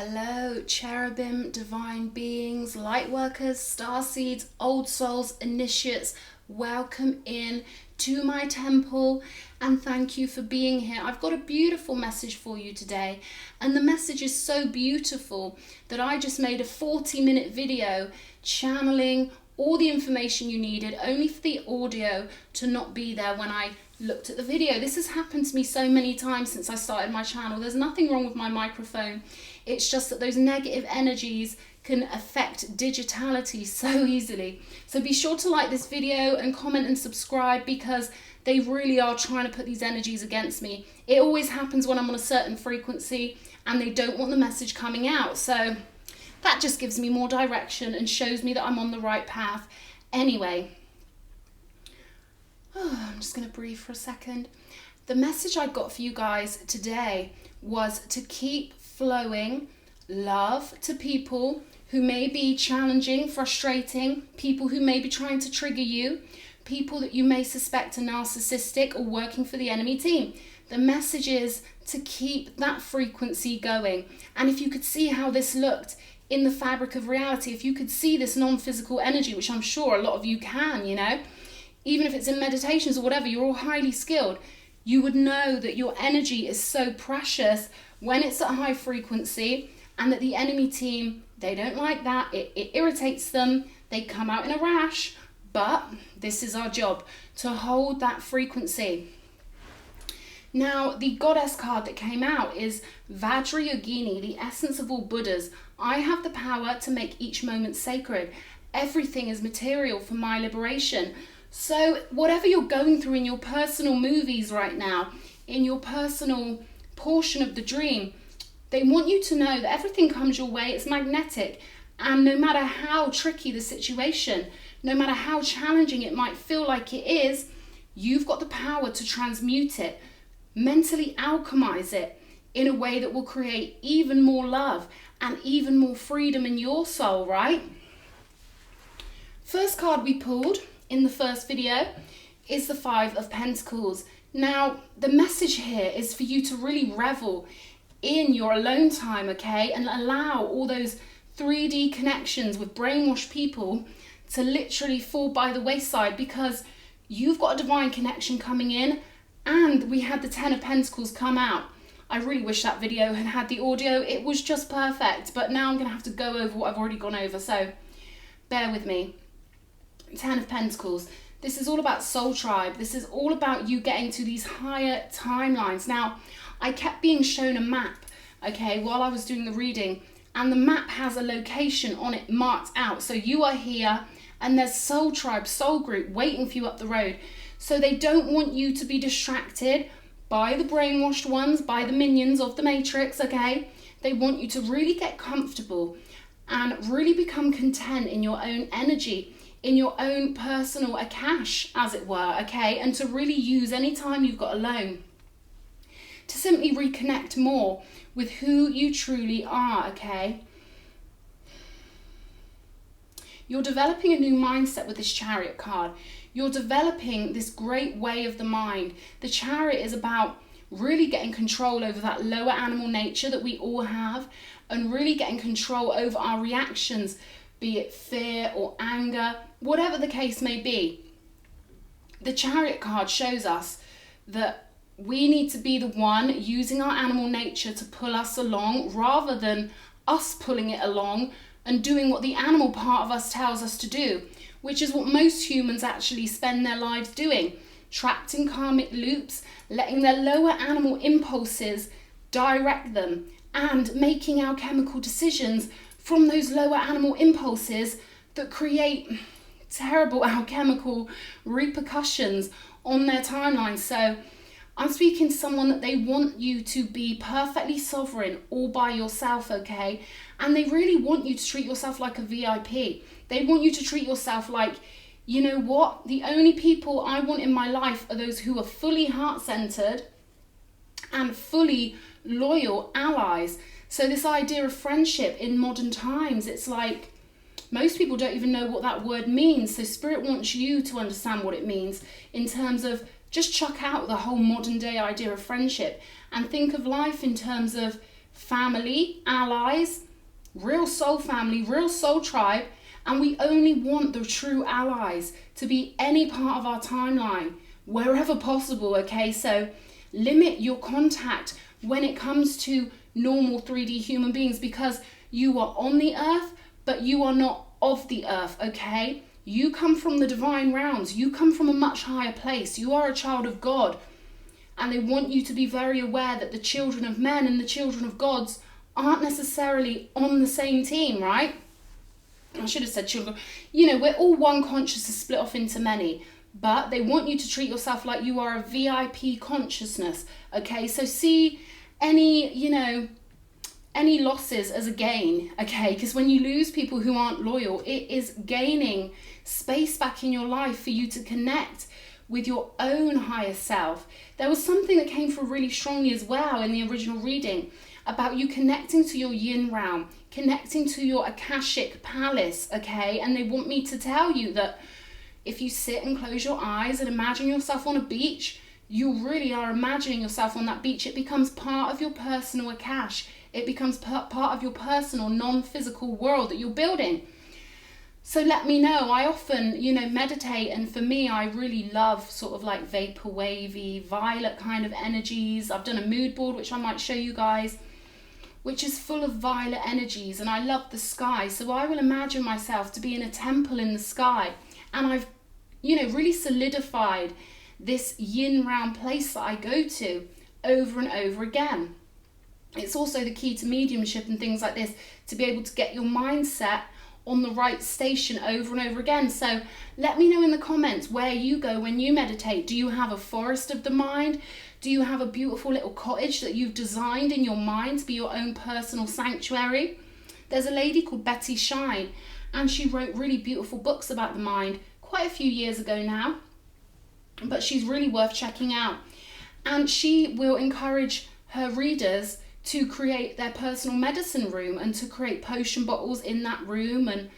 Hello, cherubim, divine beings, light workers, star seeds, old souls, initiates. Welcome in to my temple and thank you for being here. I've got a beautiful message for you today, and the message is so beautiful that I just made a 40-minute video channeling all the information you needed, only for the audio to not be there when I looked at the video. This has happened to me so many times since I started my channel. There's nothing wrong with my microphone. It's just that those negative energies can affect digitality so easily. So be sure to like this video and comment and subscribe, because they really are trying to put these energies against me. It always happens when I'm on a certain frequency and they don't want the message coming out. So that just gives me more direction and shows me that I'm on the right path. Anyway, I'm just going to breathe for a second. The message I got for you guys today was to keep flowing love to people who may be challenging, frustrating, people who may be trying to trigger you, people that you may suspect are narcissistic or working for the enemy team. The message is to keep that frequency going. And if you could see how this looked in the fabric of reality, if you could see this non-physical energy, which I'm sure a lot of you can, even if it's in meditations or whatever, you're all highly skilled, you would know that your energy is so precious when it's at high frequency, and that the enemy team, they don't like that. It irritates them. They come out in a rash, but this is our job, to hold that frequency. Now, the goddess card that came out is Vajrayogini, the essence of all Buddhas. I have the power to make each moment sacred. Everything is material for my liberation. So whatever you're going through in your personal movies right now, in your personal portion of the dream, they want you to know that everything comes your way. It's magnetic. And no matter how tricky the situation, no matter how challenging it might feel like it is, you've got the power to transmute it, mentally alchemize it in a way that will create even more love and even more freedom in your soul, right? First card we pulled in the first video is the Five of Pentacles. Now, the message here is for you to really revel in your alone time, okay? And allow all those 3D connections with brainwashed people to literally fall by the wayside, because you've got a divine connection coming in. And we had the Ten of Pentacles come out. I really wish that video had had the audio. It was just perfect. But now I'm going to have to go over what I've already gone over. So bear with me. Ten of Pentacles. This is all about soul tribe. This is all about you getting to these higher timelines. Now, I kept being shown a map, okay, while I was doing the reading. And the map has a location on it marked out. So you are here and there's soul tribe, soul group waiting for you up the road. So they don't want you to be distracted by the brainwashed ones, by the minions of the Matrix, okay? They want you to really get comfortable and really become content in your own energy, in your own personal Akash, as it were, okay? And to really use any time you've got alone to simply reconnect more with who you truly are, okay? You're developing a new mindset with this Chariot card. You're developing this great way of the mind. The Chariot is about really getting control over that lower animal nature that we all have, and really getting control over our reactions, be it fear or anger, whatever the case may be. The Chariot card shows us that we need to be the one using our animal nature to pull us along, rather than us pulling it along and doing what the animal part of us tells us to do, which is what most humans actually spend their lives doing, trapped in karmic loops, letting their lower animal impulses direct them, and making alchemical decisions from those lower animal impulses that create terrible alchemical repercussions on their timeline. So I'm speaking to someone that they want you to be perfectly sovereign all by yourself, okay? And they really want you to treat yourself like a VIP. They want you to treat yourself like, you know what? The only people I want in my life are those who are fully heart-centered and fully loyal allies. So this idea of friendship in modern times, it's like most people don't even know what that word means. So Spirit wants you to understand what it means in terms of just chuck out the whole modern day idea of friendship and think of life in terms of family, allies, real soul family, real soul tribe, and we only want the true allies to be any part of our timeline, wherever possible, okay? So limit your contact when it comes to normal 3D human beings, because you are on the earth, but you are not of the earth, okay? You come from the divine realms. You come from a much higher place. You are a child of God. And they want you to be very aware that the children of men and the children of gods aren't necessarily on the same team, right? I should have said children. You know, we're all one consciousness split off into many. But they want you to treat yourself like you are a VIP consciousness, okay? So see any, you know, any losses as a gain, okay? Because when you lose people who aren't loyal, it is gaining space back in your life for you to connect with your own higher self. There was something that came through really strongly as well in the original reading about you connecting to your yin realm, connecting to your Akashic palace, okay? And they want me to tell you that if you sit and close your eyes and imagine yourself on a beach, you really are imagining yourself on that beach. It becomes part of your personal Akash. It becomes part of your personal non-physical world that you're building. So let me know. I often, you know, meditate, and for me, I really love sort of like vapor wavy, violet kind of energies. I've done a mood board, which I might show you guys, which is full of violet energies, and I love the sky. So I will imagine myself to be in a temple in the sky, and I've, you know, really solidified this yin realm place that I go to over and over again. It's also the key to mediumship and things like this, to be able to get your mindset on the right station over and over again. So let me know in the comments where you go when you meditate. Do you have a forest of the mind? Do you have a beautiful little cottage that you've designed in your mind to be your own personal sanctuary? There's a lady called Betty Shine, and she wrote really beautiful books about the mind quite a few years ago now, but she's really worth checking out. And she will encourage her readers to create their personal medicine room and to create potion bottles in that room and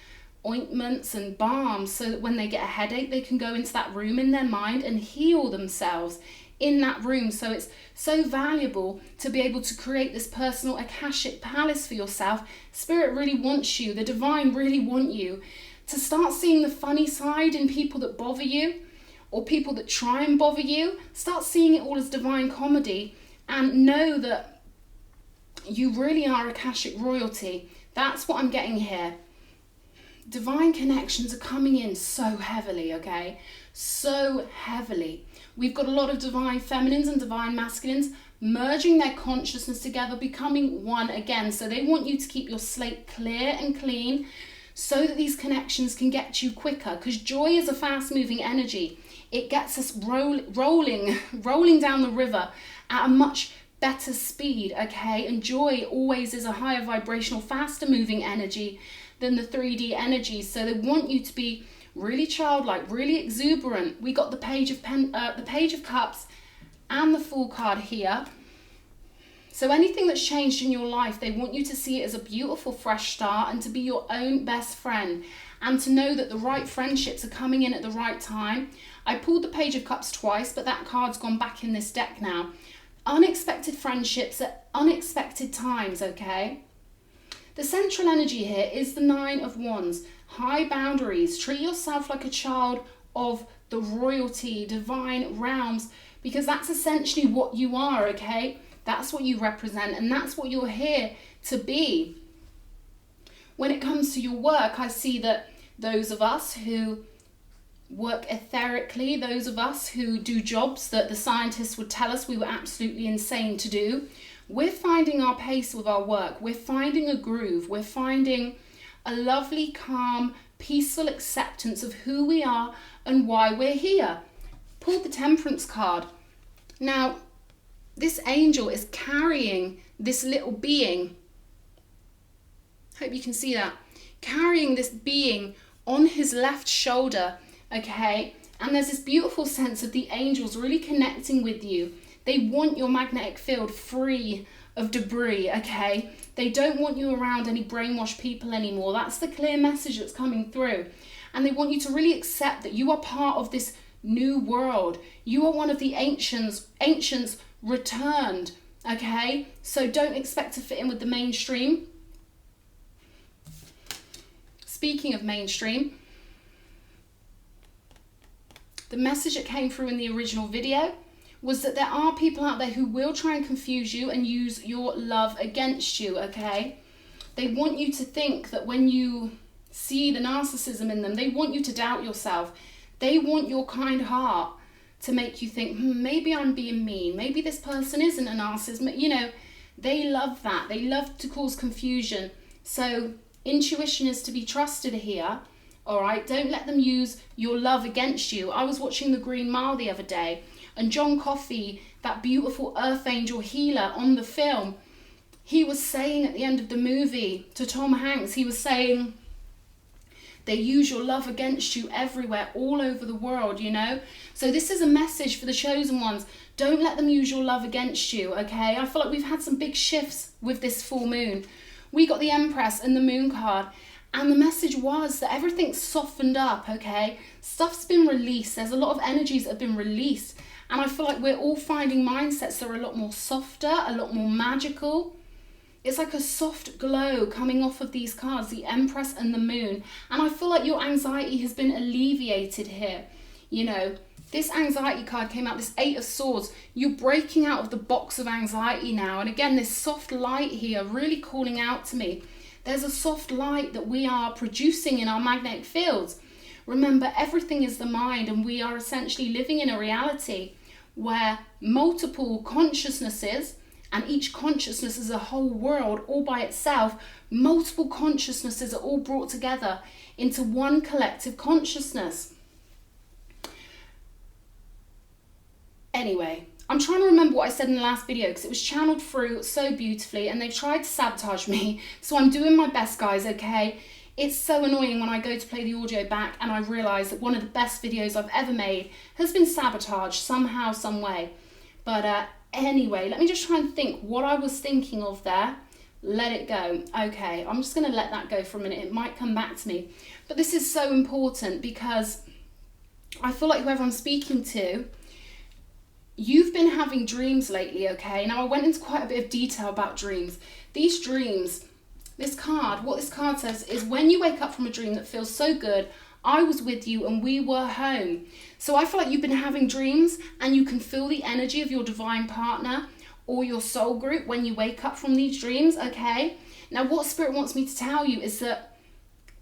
ointments and balms, so that when they get a headache, they can go into that room in their mind and heal themselves in that room. So it's so valuable to be able to create this personal Akashic palace for yourself. Spirit really wants you, the divine really want you to start seeing the funny side in people that bother you, or people that try and bother you. Start seeing it all as divine comedy, and know that you really are Akashic royalty. That's what I'm getting here. Divine connections are coming in so heavily, okay? So heavily. We've got a lot of divine feminines and divine masculines merging their consciousness together, becoming one again. So they want you to keep your slate clear and clean, so that these connections can get you quicker, because joy is a fast-moving energy. It gets us rolling down the river at a much better speed, okay? And joy always is a higher vibrational, faster moving energy than the 3D energies. So they want you to be really childlike, really exuberant. We got the Page of Cups and the Fool card here. So anything that's changed in your life, they want you to see it as a beautiful fresh start, and to be your own best friend, and to know that the right friendships are coming in at the right time. I pulled the Page of Cups twice, but that card's gone back in this deck now. Unexpected friendships at unexpected times, okay? The central energy here is the 9 of Wands. High boundaries. Treat yourself like a child of the royalty, divine realms, because that's essentially what you are, okay? That's what you represent, and that's what you're here to be. When it comes to your work, I see that those of us who work etherically, those of us who do jobs that the scientists would tell us we were absolutely insane to do, we're finding our pace with our work. We're finding a groove. We're finding a lovely, calm, peaceful acceptance of who we are and why we're here. Pulled the Temperance card. Now, this angel is carrying this little being. Hope you can see that. Carrying this being on his left shoulder, okay? And there's this beautiful sense of the angels really connecting with you. They want your magnetic field free of debris, okay? They don't want you around any brainwashed people anymore. That's the clear message that's coming through. And they want you to really accept that you are part of this new world. You are one of the ancients returned okay? So don't expect to fit in with the mainstream. Speaking of mainstream, the message that came through in the original video was that there are people out there who will try and confuse you and use your love against you, okay? They want you to think that when you see the narcissism in them, they want you to doubt yourself. They want your kind heart to make you think, maybe I'm being mean. Maybe this person isn't a narcissist. You know, they love that. They love to cause confusion. So intuition is to be trusted here, all right? Don't let them use your love against you. I was watching The Green Mile the other day, and John Coffey, that beautiful earth angel healer on the film, he was saying at the end of the movie to Tom Hanks, he was saying, they use your love against you everywhere, all over the world, you know? So this is a message for the chosen ones. Don't let them use your love against you, okay? I feel like we've had some big shifts with this full moon. We got the Empress and the Moon card, and the message was that everything's softened up, okay? Stuff's been released. There's a lot of energies that have been released, and I feel like we're all finding mindsets that are a lot more softer, a lot more magical. It's like a soft glow coming off of these cards, the Empress and the Moon. And I feel like your anxiety has been alleviated here. You know, this anxiety card came out, this Eight of Swords. You're breaking out of the box of anxiety now. And again, this soft light here really calling out to me. There's a soft light that we are producing in our magnetic fields. Remember, everything is the mind, and we are essentially living in a reality where multiple consciousnesses, and each consciousness is a whole world all by itself. Multiple consciousnesses are all brought together into one collective consciousness. Anyway, I'm trying to remember what I said in the last video because it was channeled through so beautifully and they've tried to sabotage me. So I'm doing my best, guys, okay? It's so annoying when I go to play the audio back and I realise that one of the best videos I've ever made has been sabotaged somehow, some way. But anyway, let me just try and think what I was thinking of there. Let it go. Okay, I'm just going to let that go for a minute. It might come back to me. But this is so important because I feel like whoever I'm speaking to, you've been having dreams lately, okay? Now, I went into quite a bit of detail about dreams. These dreams, this card, what this card says is when you wake up from a dream that feels so good, I was with you and we were home. So I feel like you've been having dreams and you can feel the energy of your divine partner or your soul group when you wake up from these dreams, okay? Now, what Spirit wants me to tell you is that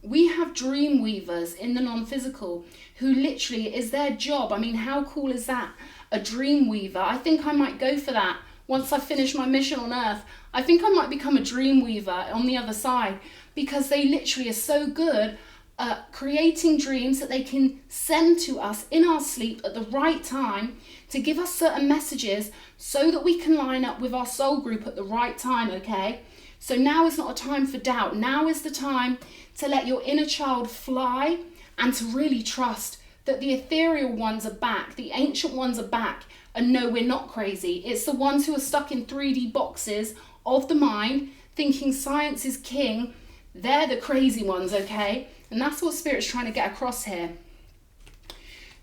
we have dream weavers in the non-physical who literally is their job. I mean, how cool is that? A dream weaver. I think I might go for that once I finish my mission on Earth. I think I might become a dream weaver on the other side because they literally are so good at creating dreams that they can send to us in our sleep at the right time to give us certain messages so that we can line up with our soul group at the right time, okay? So now is not a time for doubt. Now is the time to let your inner child fly and to really trust that the ethereal ones are back, the ancient ones are back, and no, we're not crazy. It's the ones who are stuck in 3D boxes of the mind, thinking science is king. They're the crazy ones, okay? And that's what Spirit's trying to get across here.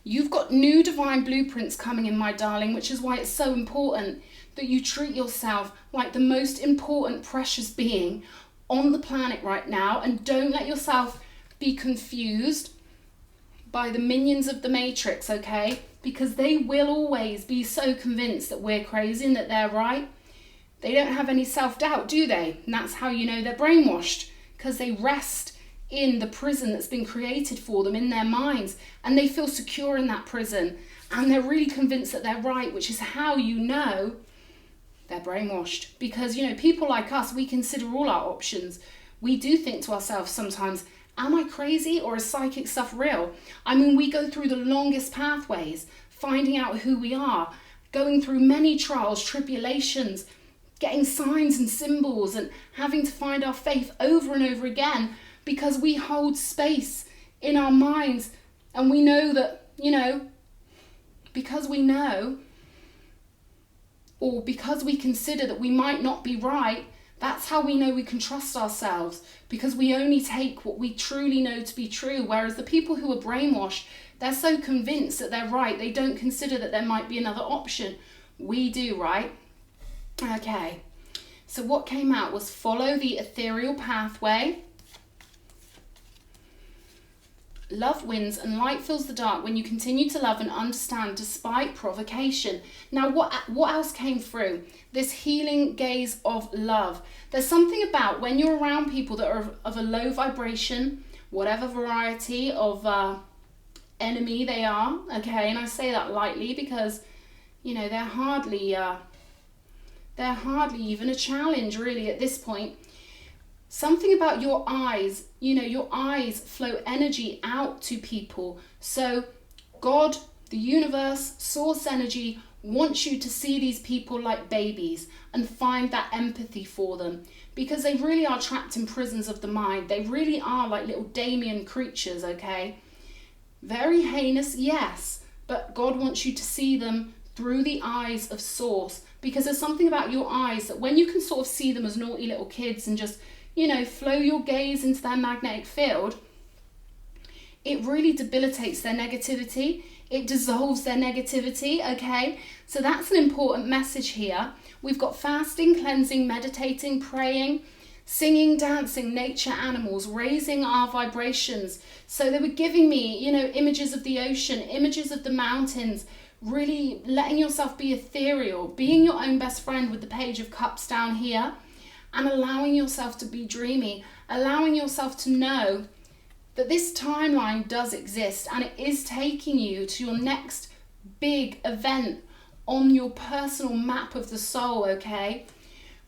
You've got new divine blueprints coming in, my darling, which is why it's so important that you treat yourself like the most important, precious being on the planet right now, and don't let yourself be confused by the minions of the Matrix, okay? Because they will always be so convinced that we're crazy and that they're right. They don't have any self-doubt, do they? And that's how you know they're brainwashed, because they rest in the prison that's been created for them in their minds, and they feel secure in that prison, and they're really convinced that they're right, which is how you know they're brainwashed. Because, you know, people like us, we consider all our options. We do think to ourselves sometimes, am I crazy or is psychic stuff real? I mean, we go through the longest pathways, finding out who we are, going through many trials, tribulations, getting signs and symbols and having to find our faith over and over again because we hold space in our minds and we know that, you know, because we know or because we consider that we might not be right, that's how we know we can trust ourselves, because we only take what we truly know to be true. Whereas the people who are brainwashed, they're so convinced that they're right, they don't consider that there might be another option. We do, right? Okay, so what came out was follow the ethereal pathway. Love wins and light fills the dark when you continue to love and understand despite provocation. Now, what else came through? This healing gaze of love. There's something about when you're around people that are of a low vibration, whatever variety of enemy they are, okay? And I say that lightly because, you know, they're hardly even a challenge really at this point. Something about your eyes, you know, your eyes flow energy out to people. So God, the universe, source energy wants you to see these people like babies and find that empathy for them, because they really are trapped in prisons of the mind. They really are like little Damien creatures, okay? Very heinous, yes, but God wants you to see them through the eyes of source, because there's something about your eyes that when you can sort of see them as naughty little kids and just, you know, flow your gaze into their magnetic field, it really debilitates their negativity. It dissolves their negativity, okay? So that's an important message here. We've got fasting, cleansing, meditating, praying, singing, dancing, nature, animals, raising our vibrations. So they were giving me, you know, images of the ocean, images of the mountains, really letting yourself be ethereal, being your own best friend with the Page of Cups down here, and allowing yourself to be dreamy, allowing yourself to know that this timeline does exist and it is taking you to your next big event on your personal map of the soul, okay?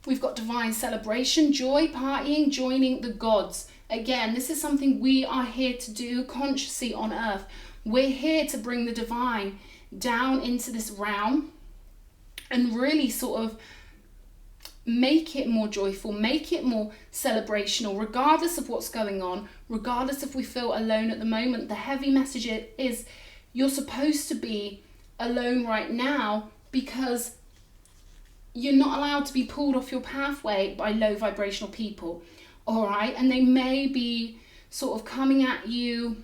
We've got divine celebration, joy, partying, joining the gods. Again, this is something we are here to do consciously on earth. We're here to bring the divine down into this realm and really sort of make it more joyful, make it more celebrational, regardless of what's going on, regardless if we feel alone at the moment. The heavy message is you're supposed to be alone right now because you're not allowed to be pulled off your pathway by low vibrational people, all right? And they may be sort of coming at you,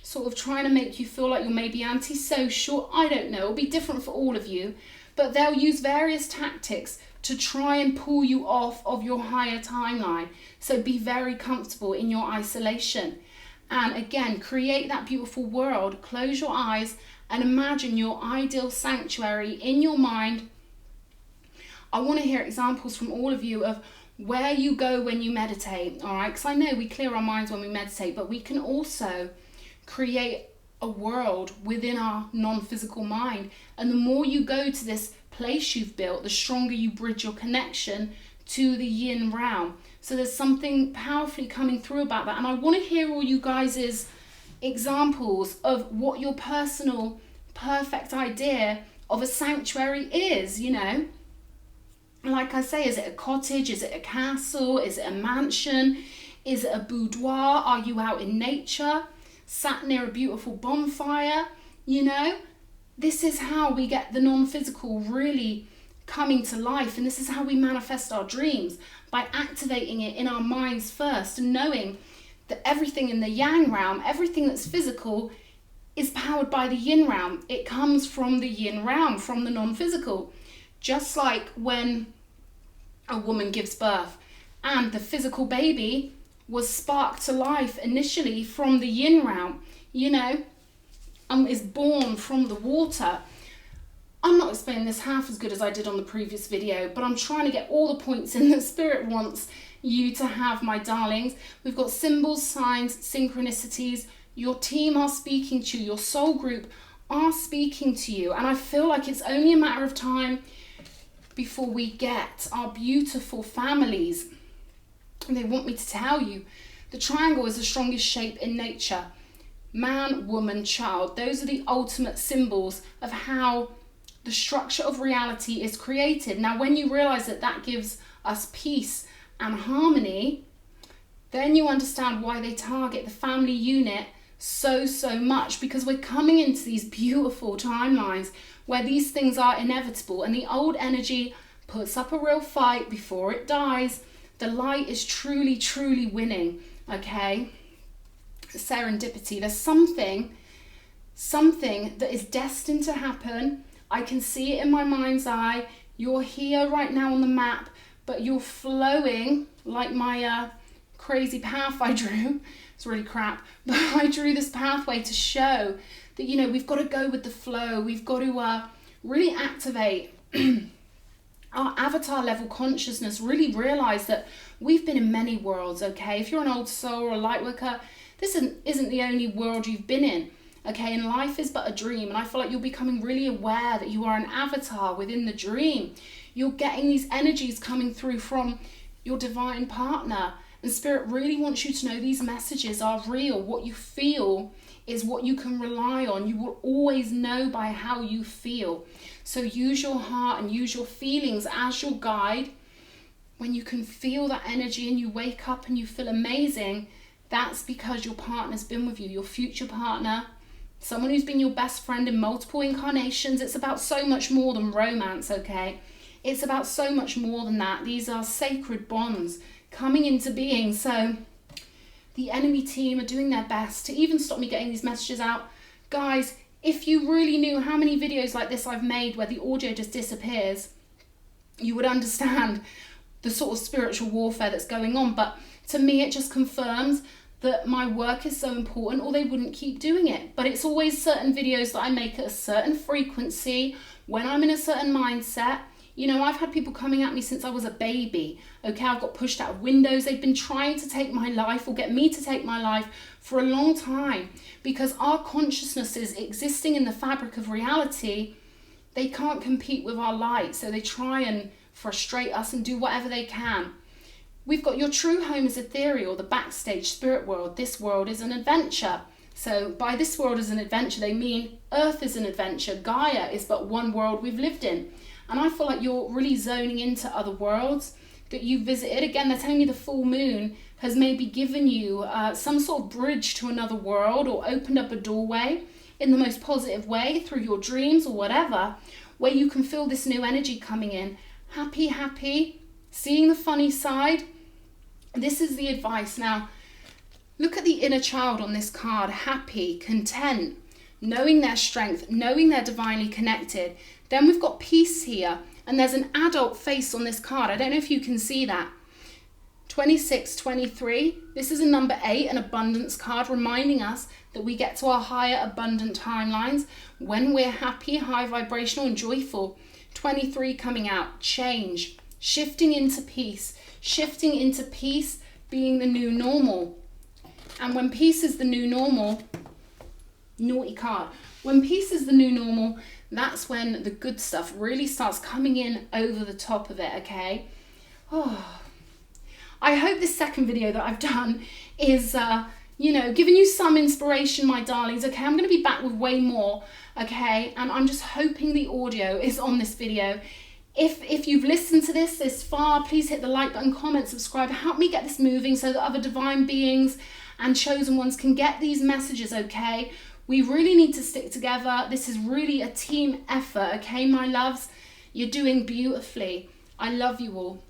sort of trying to make you feel like you're maybe antisocial. I don't know, it'll be different for all of you, but they'll use various tactics to try and pull you off of your higher timeline. So be very comfortable in your isolation. And again, create that beautiful world. Close your eyes and imagine your ideal sanctuary in your mind. I want to hear examples from all of you of where you go when you meditate, all right? Because I know we clear our minds when we meditate, but we can also create a world within our non-physical mind. And the more you go to this place you've built, the stronger you bridge your connection to the yin realm. So there's something powerfully coming through about that. And I want to hear all you guys' examples of what your personal perfect idea of a sanctuary is, you know. Like I say, is it a cottage? Is it a castle? Is it a mansion? Is it a boudoir? Are you out in nature, sat near a beautiful bonfire? You know, this is how we get the non-physical really coming to life, and this is how we manifest our dreams, by activating it in our minds first and knowing that everything in the yang realm, everything that's physical, is powered by the yin realm. It comes from the yin realm, from the non-physical. Just like when a woman gives birth and the physical baby was sparked to life initially from the yin realm, you know, and is born from the water. I'm not explaining this half as good as I did on the previous video, but I'm trying to get all the points in that Spirit wants you to have, my darlings. We've got symbols, signs, synchronicities. Your team are speaking to you. Your soul group are speaking to you. And I feel like it's only a matter of time before we get our beautiful families. And they want me to tell you, the triangle is the strongest shape in nature. Man, woman, child. Those are the ultimate symbols of how the structure of reality is created. Now, when you realize that that gives us peace and harmony, then you understand why they target the family unit so much, because we're coming into these beautiful timelines where these things are inevitable, and the old energy puts up a real fight before it dies. The light is truly winning, okay? Serendipity. There's something that is destined to happen. I can see it in my mind's eye. You're here right now on the map, but you're flowing like my crazy path I drew. It's really crap, but I drew this pathway to show that, you know, we've got to go with the flow. We've got to really activate our avatar level consciousness, really realize that we've been in many worlds, okay? If you're an old soul or a light worker, this isn't the only world you've been in, okay? And life is but a dream. And I feel like you're becoming really aware that you are an avatar within the dream. You're getting these energies coming through from your divine partner. And Spirit really wants you to know these messages are real. What you feel is what you can rely on. You will always know by how you feel. So use your heart and use your feelings as your guide. When you can feel that energy and you wake up and you feel amazing, that's because your partner's been with you, your future partner, someone who's been your best friend in multiple incarnations. It's about so much more than romance, okay? It's about so much more than that. These are sacred bonds coming into being. So the enemy team are doing their best to even stop me getting these messages out. Guys, if you really knew how many videos like this I've made where the audio just disappears, you would understand the sort of spiritual warfare that's going on. But to me, it just confirms that my work is so important, or they wouldn't keep doing it. But it's always certain videos that I make at a certain frequency, when I'm in a certain mindset. You know, I've had people coming at me since I was a baby, okay? I've got pushed out of windows. They've been trying to take my life or get me to take my life for a long time, because our consciousness is existing in the fabric of reality. They can't compete with our light, so they try and frustrate us and do whatever they can. We've got your true home is ethereal, the backstage spirit world. This world is an adventure. So by this world is an adventure, they mean Earth is an adventure. Gaia is but one world we've lived in. And I feel like you're really zoning into other worlds that you visited. Again, they're telling me the full moon has maybe given you some sort of bridge to another world, or opened up a doorway in the most positive way through your dreams or whatever, where you can feel this new energy coming in. Happy, seeing the funny side. This is the advice. Now, look at the inner child on this card. Happy, content, knowing their strength, knowing they're divinely connected. Then we've got peace here, and there's an adult face on this card. I don't know if you can see that. 26, 23. This is a number 8, an abundance card, reminding us that we get to our higher abundant timelines when we're happy, high vibrational and joyful. 23 coming out, change, shifting into peace being the new normal. And when peace is the new normal, naughty card. When peace is the new normal, that's when the good stuff really starts coming in over the top of it, okay? Oh, I hope this second video that I've done is, giving you some inspiration, my darlings, okay? I'm going to be back with way more, okay? And I'm just hoping the audio is on this video. If you've listened to this far, please hit the like button, comment, subscribe. Help me get this moving so that other divine beings and chosen ones can get these messages, okay? We really need to stick together. This is really a team effort, okay, my loves? You're doing beautifully. I love you all.